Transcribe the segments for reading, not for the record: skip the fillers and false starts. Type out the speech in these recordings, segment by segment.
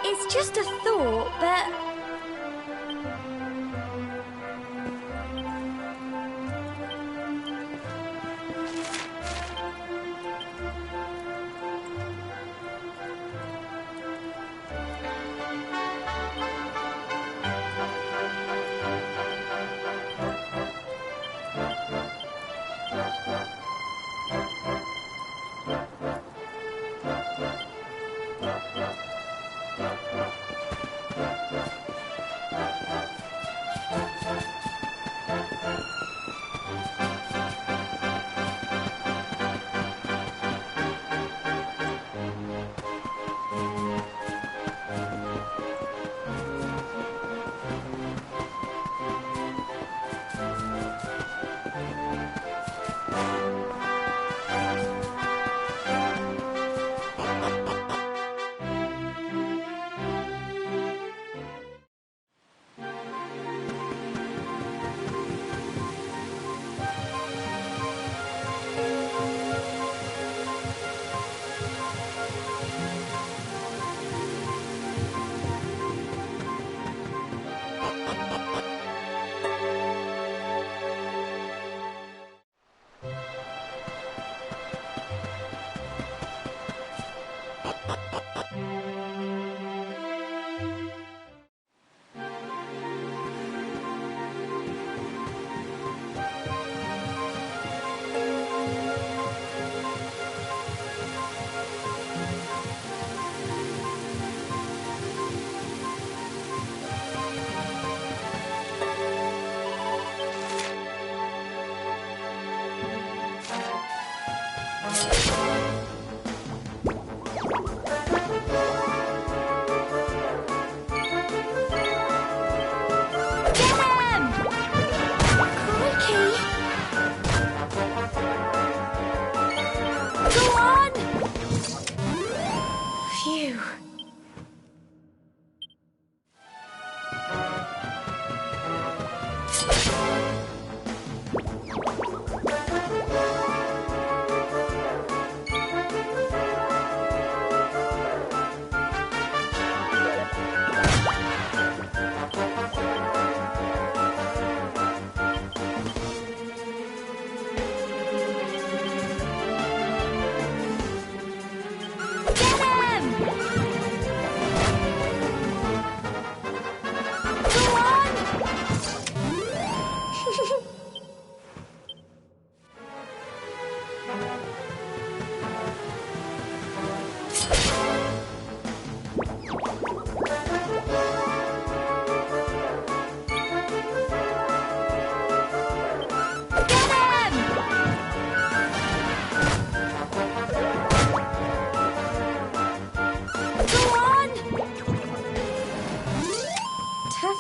It's just a thought, but...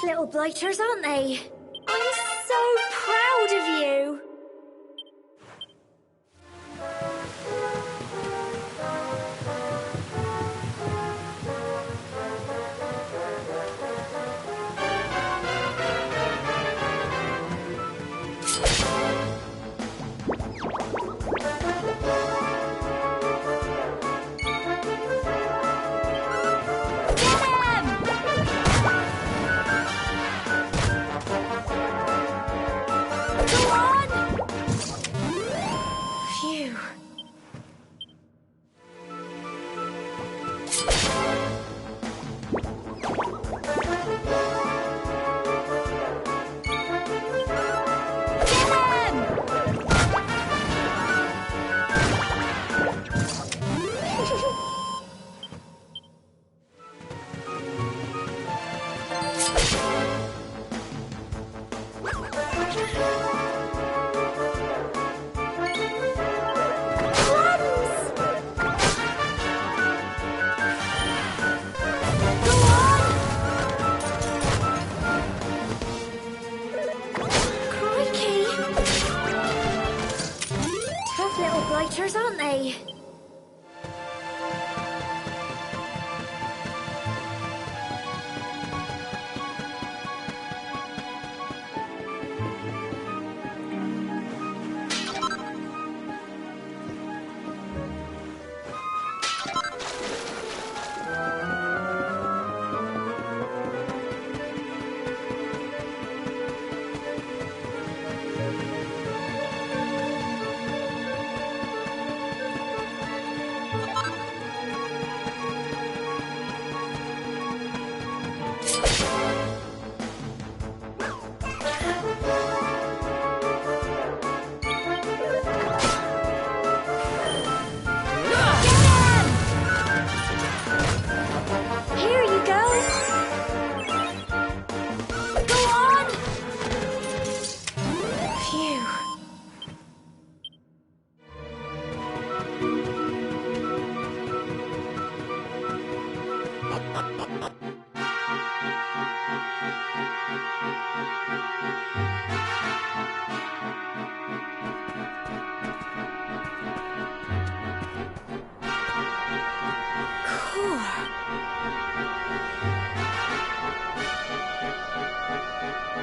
Little blighters, aren't they? I'm so proud of you. Go on! Blighters, aren't they?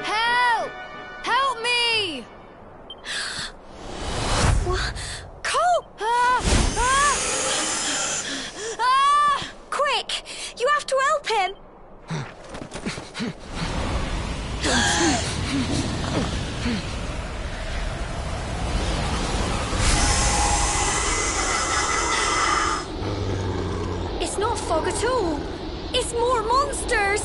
Help! Help me! Cole! Quick! You have to help him! It's not fog at all. It's more monsters!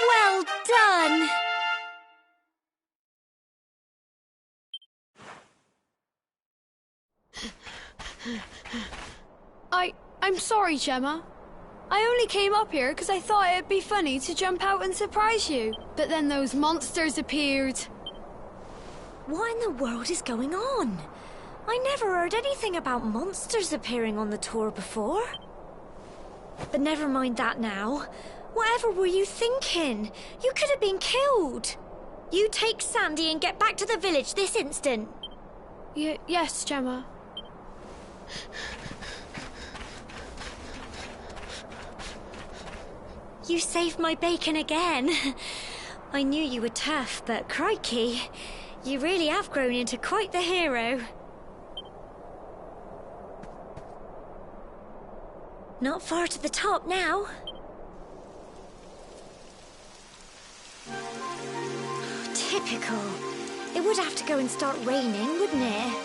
Well done! I'm sorry, Gemma. I only came up here because I thought it'd be funny to jump out and surprise you. But then those monsters appeared. What in the world is going on? I never heard anything about monsters appearing on the tour before. But never mind that now. Whatever were you thinking? You could have been killed. You take Sandy and get back to the village this instant. Yes, Gemma. You saved my bacon again. I knew you were tough, but crikey, you really have grown into quite the hero. Not far to the top now. Typical. It would have to go and start raining, wouldn't it?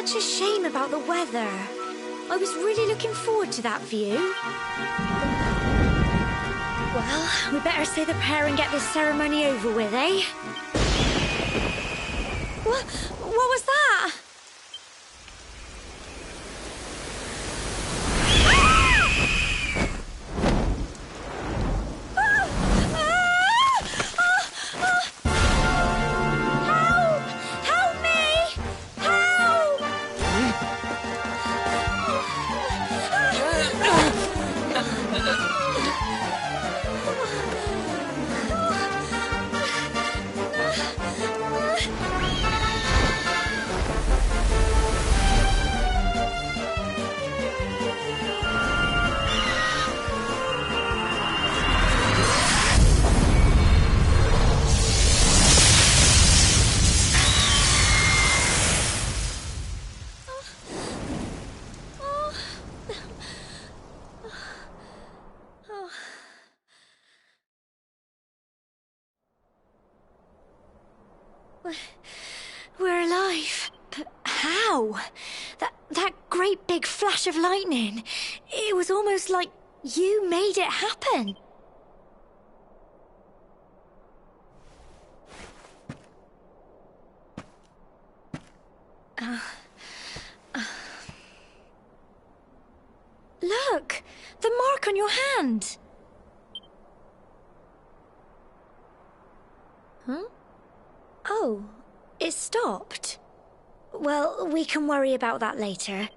such a shame about the weather. I was really looking forward to that view. Well, we better say the prayer and get this ceremony over with, eh? What was that? We're alive. But how? That great big flash of lightning. It was almost like you made it happen. Look! The mark on your hand! Huh? Oh, it stopped. Well, we can worry about that later.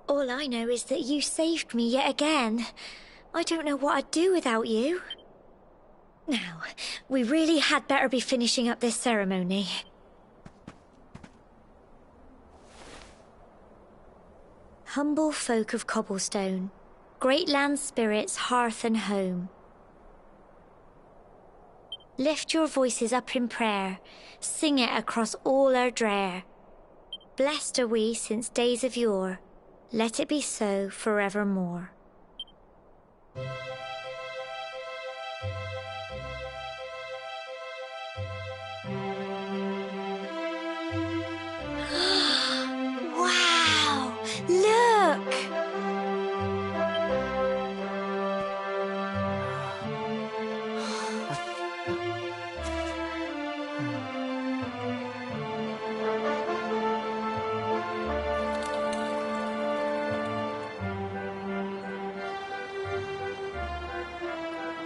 All I know is that you saved me yet again. I don't know what I'd do without you. Now, we really had better be finishing up this ceremony. Humble folk of cobblestone, great land spirits, hearth and home. Lift your voices up in prayer, sing it across all our drear. Blessed are we since days of yore, let it be so forevermore. Wow! Look!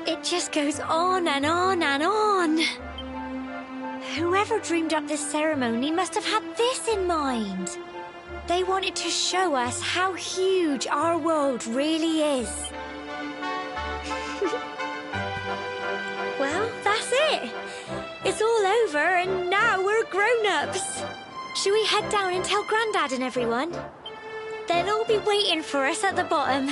It just goes on and on and on. Whoever dreamed up this ceremony must have had this in mind. They wanted to show us how huge our world really is. Well, that's it. It's all over and now we're grown-ups. Should we head down and tell Grandad and everyone? They'll all be waiting for us at the bottom.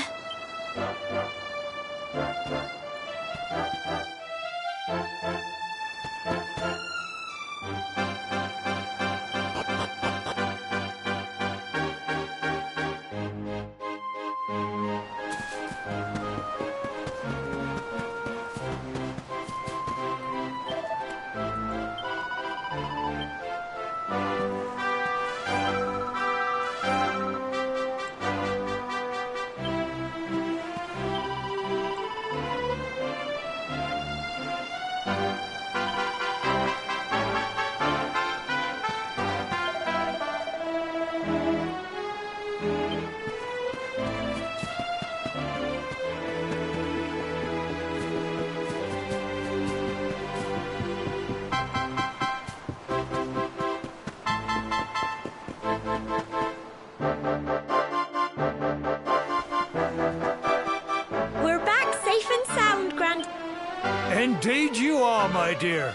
Indeed you are, my dear.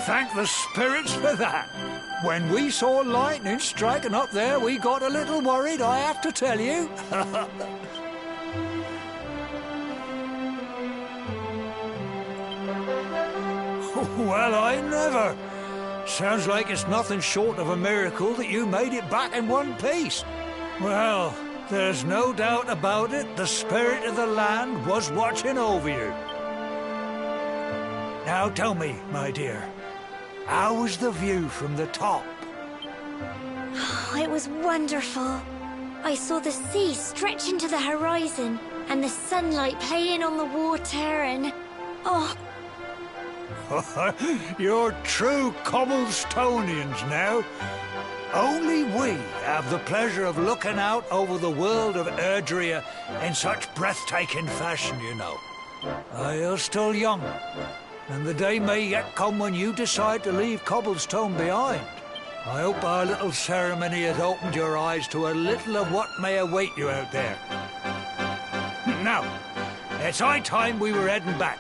Thank the spirits for that. When we saw lightning striking up there, we got a little worried, I have to tell you. Well, I never. Sounds like it's nothing short of a miracle that you made it back in one piece. Well, there's no doubt about it, the spirit of the land was watching over you. Now tell me, my dear, how was the view from the top? Oh, it was wonderful. I saw the sea stretch into the horizon and the sunlight playing on the water and... Oh, You're true Cobblestonians now. Only we have the pleasure of looking out over the world of Erdrea in such breathtaking fashion, you know. You're still young, and the day may yet come when you decide to leave Cobblestone behind. I hope our little ceremony has opened your eyes to a little of what may await you out there. Now, it's high time we were heading back.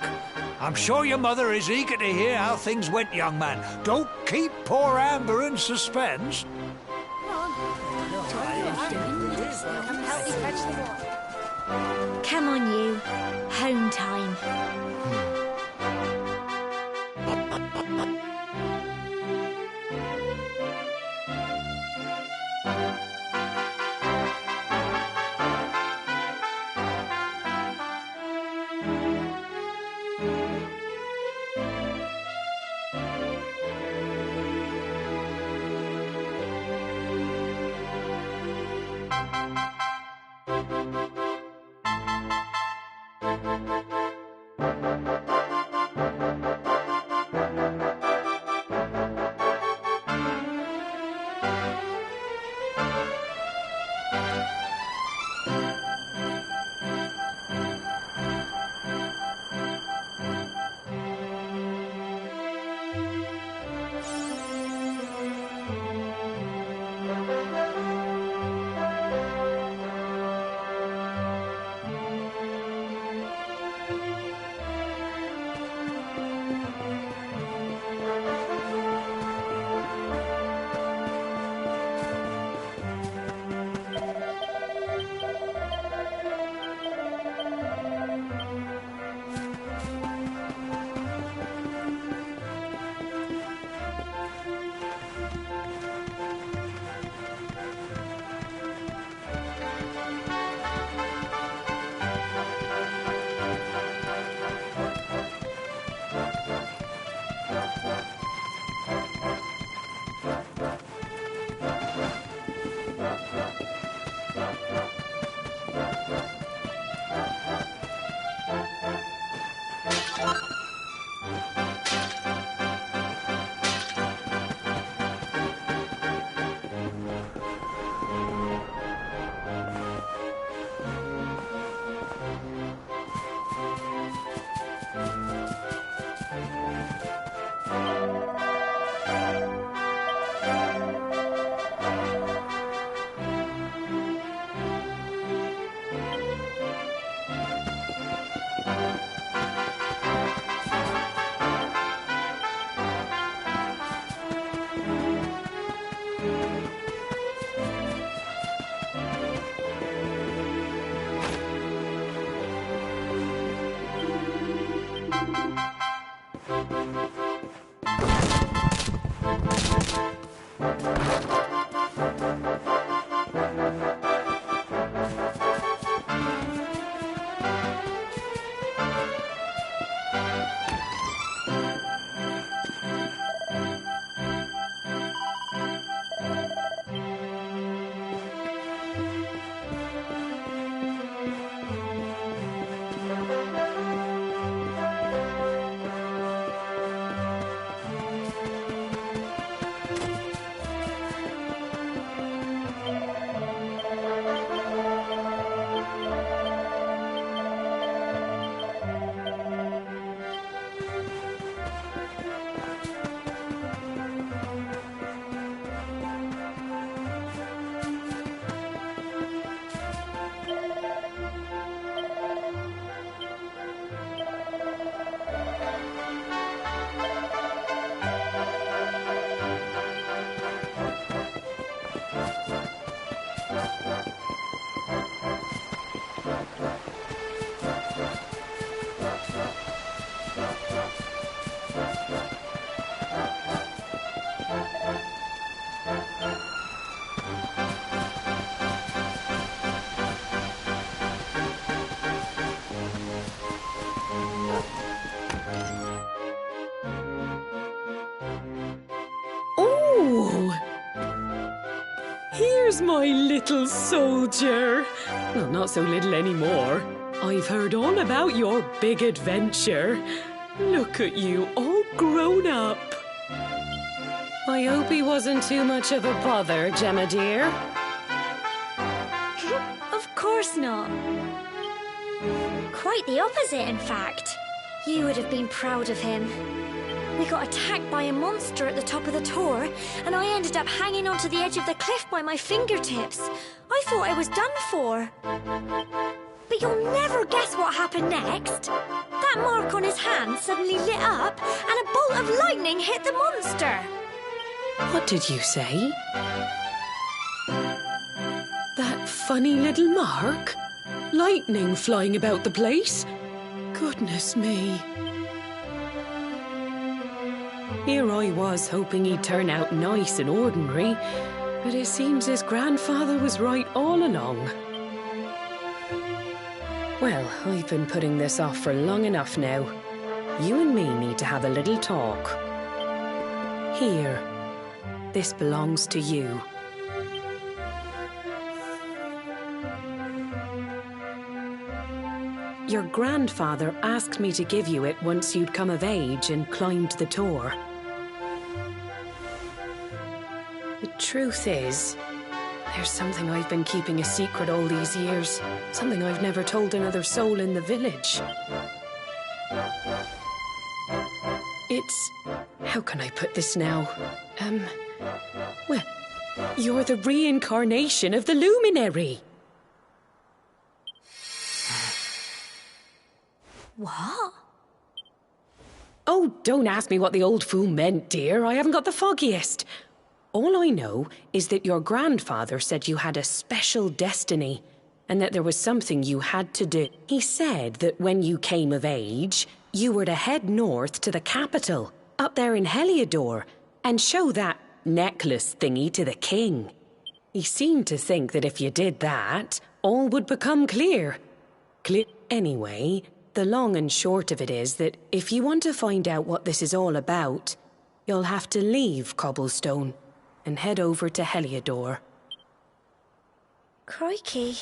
I'm sure your mother is eager to hear how things went, young man. Don't keep poor Amber in suspense. come on you. Home time. Here's my little soldier. Well, not so little anymore. I've heard all about your big adventure. Look at you, all grown up. I hope he wasn't too much of a bother, Gemma dear. Of course not. Quite the opposite, in fact. You would have been proud of him. We got attacked by a monster at the top of the tor, and I ended up hanging onto the edge of the cliff by my fingertips. I thought I was done for. But you'll never guess what happened next. That mark on his hand suddenly lit up, and a bolt of lightning hit the monster. What did you say? That funny little mark? Lightning flying about the place? Goodness me. Here I was hoping he'd turn out nice and ordinary, but it seems his grandfather was right all along. Well, I've been putting this off for long enough now. You and me need to have a little talk. Here, this belongs to you. Your grandfather asked me to give you it once you'd come of age and climbed the tor. The truth is, there's something I've been keeping a secret all these years. Something I've never told another soul in the village. It's... how can I put this now? Well, you're the reincarnation of the luminary. What? Oh, don't ask me what the old fool meant, dear. I haven't got the foggiest. All I know is that your grandfather said you had a special destiny, and that there was something you had to do. He said that when you came of age, you were to head north to the capital, up there in Heliodor, and show that necklace thingy to the king. He seemed to think that if you did that, all would become clear. Anyway, the long and short of it is that if you want to find out what this is all about, you'll have to leave Cobblestone and head over to Heliodor. Crikey.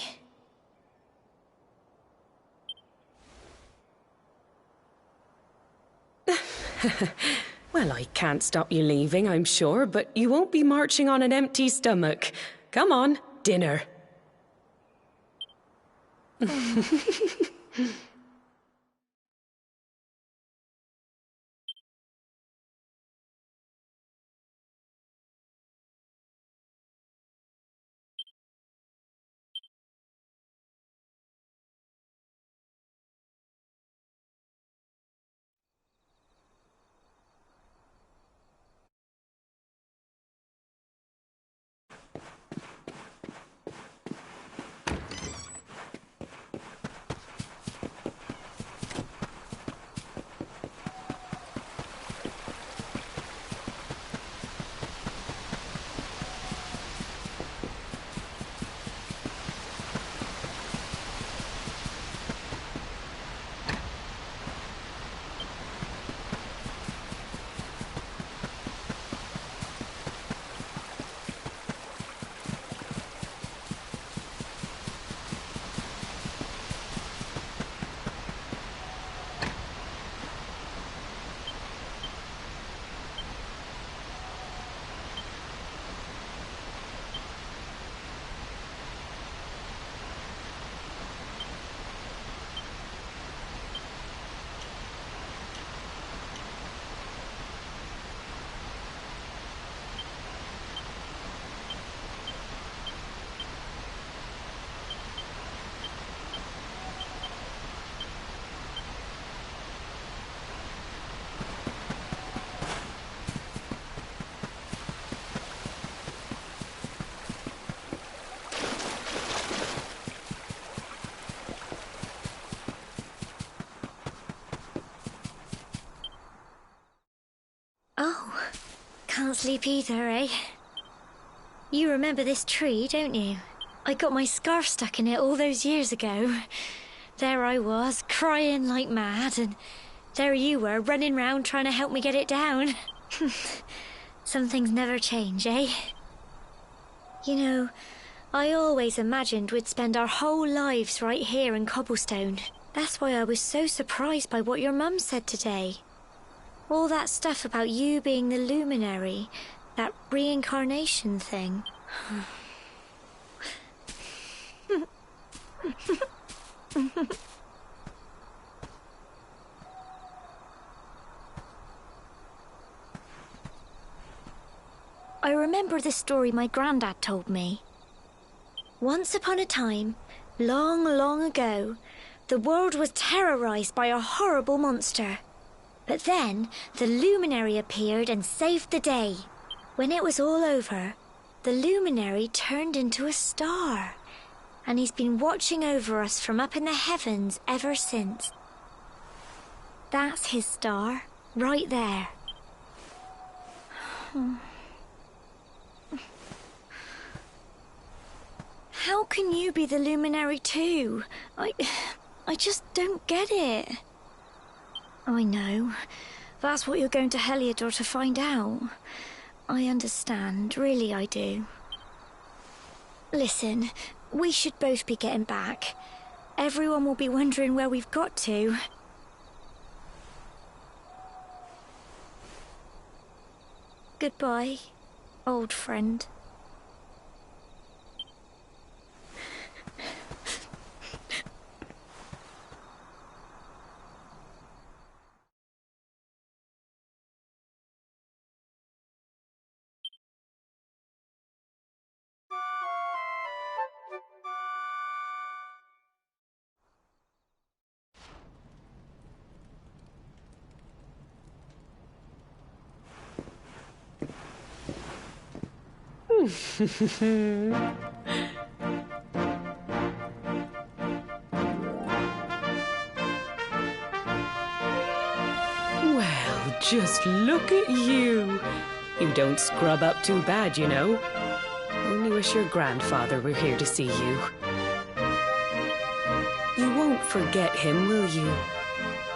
Well, I can't stop you leaving, I'm sure, but you won't be marching on an empty stomach. Come on, dinner. Oh, can't sleep either, eh? You remember this tree, don't you? I got my scarf stuck in it all those years ago. There I was, crying like mad, and there you were, running round trying to help me get it down. Some things never change, eh? You know, I always imagined we'd spend our whole lives right here in Cobblestone. That's why I was so surprised by what your mum said today. All that stuff about you being the luminary, that reincarnation thing. I remember the story my granddad told me. Once upon a time, long, long ago, the world was terrorized by a horrible monster. But then, the luminary appeared and saved the day. When it was all over, the luminary turned into a star. And he's been watching over us from up in the heavens ever since. That's his star, right there. How can you be the luminary too? I just don't get it. I know. That's what you're going to Heliodor to find out. I understand, really I do. Listen, we should both be getting back. Everyone will be wondering where we've got to. Goodbye, old friend. Well, just look at you. You don't scrub up too bad, you know. Only wish your grandfather were here to see you. You won't forget him, will you?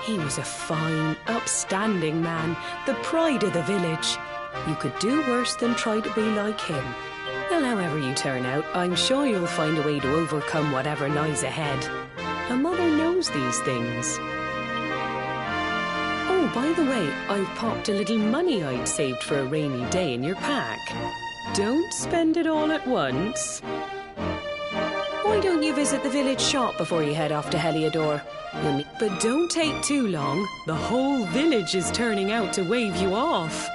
He was a fine, upstanding man, the pride of the village. You could do worse than try to be like him. Well, however you turn out, I'm sure you'll find a way to overcome whatever lies ahead. A mother knows these things. Oh, by the way, I've popped a little money I'd saved for a rainy day in your pack. Don't spend it all at once. Why don't you visit the village shop before you head off to Heliodor? But don't take too long. The whole village is turning out to wave you off.